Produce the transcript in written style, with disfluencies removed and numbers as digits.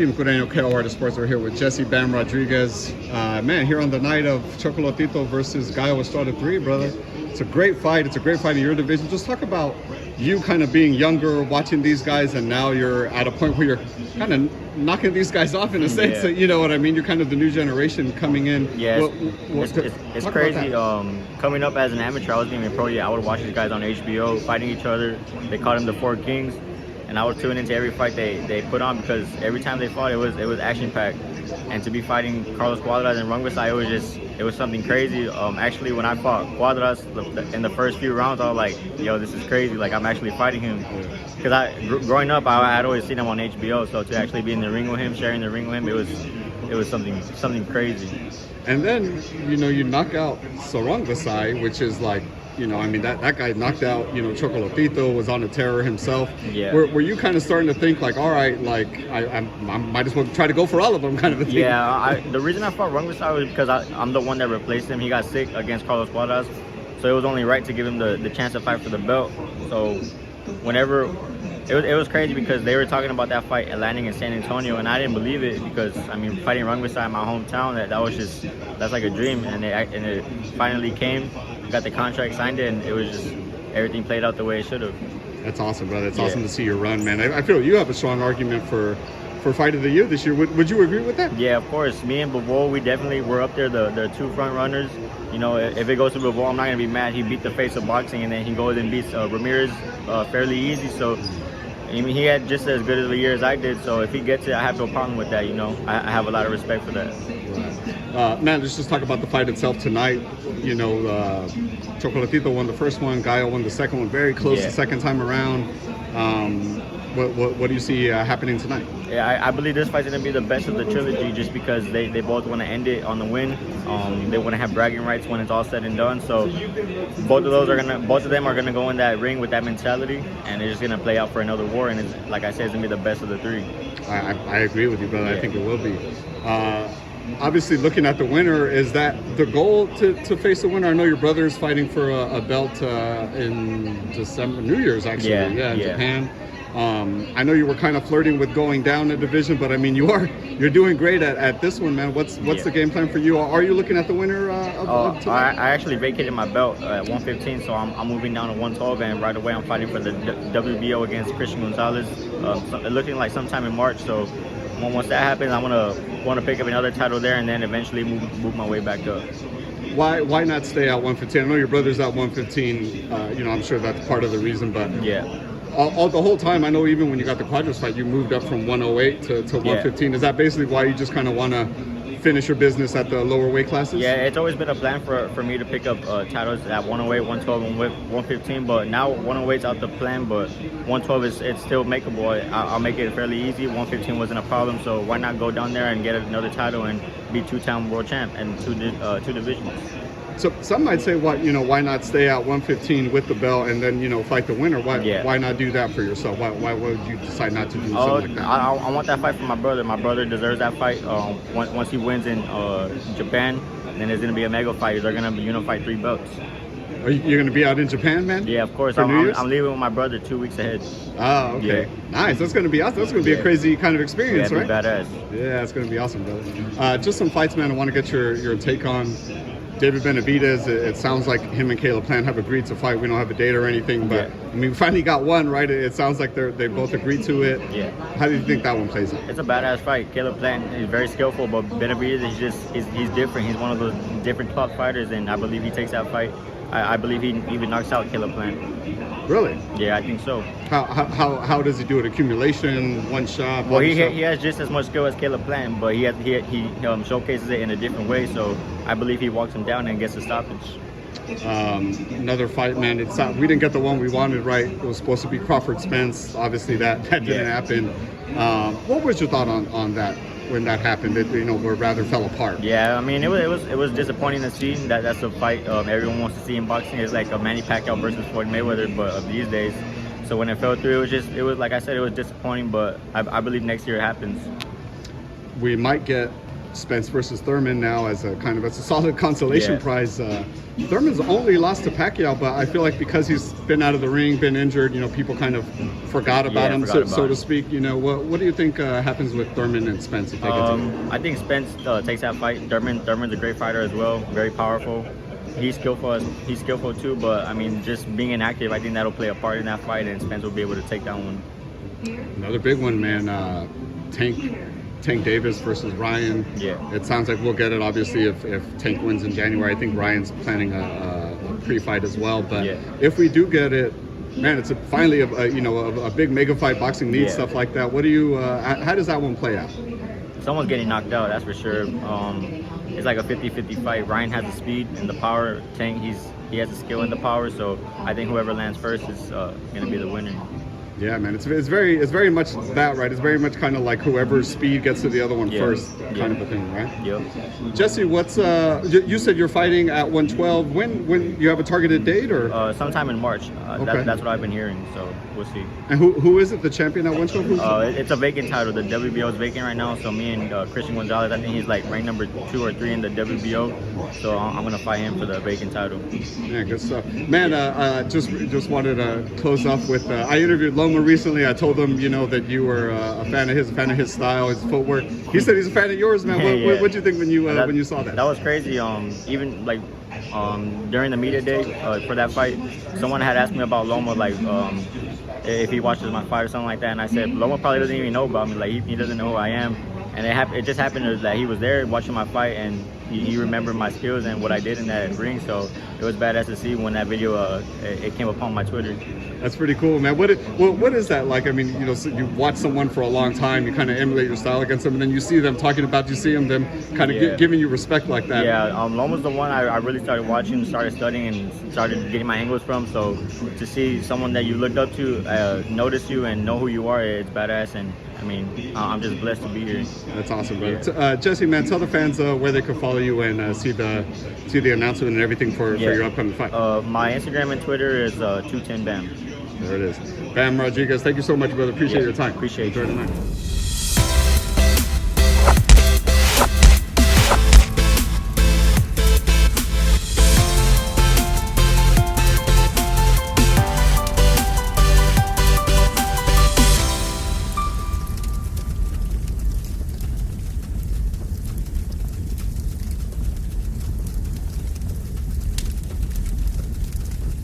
Team Cureño KO Artist Sports. We're here with Jessie Bam Rodgriguez. Man, here on the night of Chocolatito versus Gallo Estrada 3, brother. It's a great fight. It's a great fight in your division. Just talk about you kind of being younger, watching these guys, and now you're at a point where you're kind of knocking these guys off in a sense. That, you know what I mean? You're kind of the new generation coming in. Yeah, it's crazy. Coming up as an amateur, I wasn't even a pro yet. I would watch these guys on HBO fighting each other. They called them the Four Kings. And I would tune into every fight they put on because every time they fought, it was action packed. And to be fighting Carlos Cuadras and Rungvisai, it was something crazy. Actually, when I fought Cuadras in the first few rounds, I was like, yo, this is crazy. Like, I'm actually fighting him. Because growing up, I had always seen him on HBO. So to actually be in the ring with him, sharing the ring with him, it was something crazy. And then, you knock out Rungvisai, which is like, I mean, that guy knocked out, Chocolatito, was on a terror himself. Yeah. Were you kind of starting to think like, all right, like I might as well try to go for all of them kind of a thing? Yeah, the reason I fought Rungvisai was because I'm the one that replaced him. He got sick against Carlos Cuadras, so it was only right to give him the chance to fight for the belt. So whenever, it was crazy because they were talking about that fight landing in San Antonio, and I didn't believe it because, I mean, fighting Rungvisai in my hometown, that's like a dream, and it finally came. Got the contract, signed it, and it was just everything played out the way it should have. That's awesome, brother. It's awesome to see you run, man. I feel you have a strong argument for fight of the year this year. Would you agree with that? Yeah, of course. Me and Bivol, we definitely were up there, the two front runners. If it goes to Bivol, I'm not gonna be mad. He beat the face of boxing, and then he goes and beats Ramirez fairly easy. So I mean, he had just as good of a year as I did. So if he gets it, I have no problem with that. I have a lot of respect for that. Man, let's just talk about the fight itself tonight. Chocolatito won the first one, Gallo won the second one, very close the second time around. What do you see happening tonight? Yeah, I believe this fight's gonna be the best of the trilogy, just because they both want to end it on the win. They want to have bragging rights when it's all said and done. So both of them are gonna go in that ring with that mentality, and it's just gonna play out for another war. And it's, like I said, it's gonna be the best of the three. I agree with you, brother. Yeah. I think it will be. Obviously, looking at the winner, is that the goal to face the winner? I know your brother is fighting for a belt in December, New Year's actually. In Japan. I know you were kind of flirting with going down a division, but I mean, you're doing great at this one, man. What's the game plan for you? Are you looking at the winner of tonight? I actually vacated my belt at 115, so I'm moving down to 112, and right away I'm fighting for the WBO against Christian Gonzalez. Looking like sometime in March. So once that happens, I'm want to pick up another title there, and then eventually move my way back up. Why not stay at 115? I know your brother's at 115. I'm sure that's part of the reason, but all the whole time, I know even when you got the Cuadras fight, you moved up from 108 to 115. Is that basically why you just kind of want to finish your business at the lower weight classes? Yeah, it's always been a plan for me to pick up titles at 108, 112, and 115. But now 108's out the plan, but 112 it's still makeable. I'll make it fairly easy. 115 wasn't a problem, so why not go down there and get another title and be two-time world champ and two divisions? So some might say, why not stay at 115 with the belt and then, fight the winner? Why not do that for yourself? Why would you decide not to do something like that? I want that fight for my brother. My brother deserves that fight. Once he wins in Japan, then there's going to be a mega fight. They're going to unify 3 belts. You're going to be out in Japan, man? Yeah, of course. I'm leaving with my brother 2 weeks ahead. Oh, okay. Yeah. Nice. That's going to be awesome. That's going to be a crazy kind of experience, right? Badass. Yeah, it's going to be awesome, brother. Just some fights, man, I want to get your take on. David Benavidez, it sounds like him and Caleb Plant have agreed to fight. We don't have a date or anything, but I mean, we finally got one, right? It sounds like they both agreed to it. Yeah. How do you think that one plays out? It's a badass fight. Caleb Plant is very skillful, but Benavidez he's different. He's one of those different top fighters, and I believe he takes that fight. I believe he even knocks out Caleb Plant. Really? Yeah, I think so. How does he do it? Accumulation, one shot? Well, he has just as much skill as Caleb Plant, but he showcases it in a different way. So I believe he walks him down and gets a stoppage. Another fight, man. We didn't get the one we wanted, right? It was supposed to be Crawford Spence. Obviously, that didn't happen. What was your thought on that? When that happened, where rather fell apart. Yeah, I mean, it was disappointing to see that's a fight everyone wants to see in boxing. It's like a Manny Pacquiao versus Floyd Mayweather, but of these days. So when it fell through, it was like I said, it was disappointing. But I believe next year it happens. We might get Spence versus Thurman now as a kind of as a solid consolation prize. Thurman's only lost to Pacquiao, but I feel like because he's been out of the ring, been injured, people kind of forgot about him, so to speak. What do you think happens with Thurman and Spence if they get together? I think Spence takes that fight. Thurman's a great fighter as well, very powerful. He's skillful too, but I mean, just being inactive, I think that'll play a part in that fight, and Spence will be able to take that one. Another big one, man. Tank Davis versus Ryan. Yeah. It sounds like we'll get it, obviously, if Tank wins in January. I think Ryan's planning a pre-fight as well. But if we do get it, man, it's finally a big mega fight. Boxing needs stuff like that. What do you? How does that one play out? Someone's getting knocked out, that's for sure. It's like a 50-50 fight. Ryan has the speed and the power. Tank, he has the skill and the power. So I think whoever lands first is going to be the winner. Yeah, man, it's very much that, right? It's very much kind of like whoever's speed gets to the other one first, kind of a thing, right? Yep. Jesse, what's you said you're fighting at 112. When you have a targeted date, or sometime in March? Okay. That's what I've been hearing. So we'll see. And who is it? The champion at 112? It's a vacant title. The WBO is vacant right now. So me and Christian Gonzalez, I think he's like ranked number 2 or 3 in the WBO. So I'm gonna fight him for the vacant title. Yeah, good stuff, man. Just wanted to close off with I interviewed Loma recently. I told him that you were a fan of his style, his footwork. He said he's a fan of yours, man. What did you think when you saw that? That was crazy. Even like during the media day for that fight, someone had asked me about Loma, like if he watches my fight or something like that, and I said Loma probably doesn't even know about me. Like he doesn't know who I am. And it just happened that he was there watching my fight, and he remembered my skills and what I did in that ring. So it was badass to see when that video it came upon my Twitter. That's pretty cool, man. What is that like? I mean, so you watch someone for a long time, you kind of emulate your style against them, and then you see them talking about you, see them kind of giving you respect like that. Yeah, Loma's the one I really started watching, started studying, and started getting my angles from. So to see someone that you looked up to notice you and know who you are, it's badass. And I mean, I'm just blessed to be here. That's awesome, brother. Jesse, man, tell the fans where they can follow you and see the announcement and everything for your upcoming fight. My Instagram and Twitter is 210 Bam. There it is. Bam Rodriguez, thank you so much, brother. Appreciate your time. Appreciate you. Enjoy the night.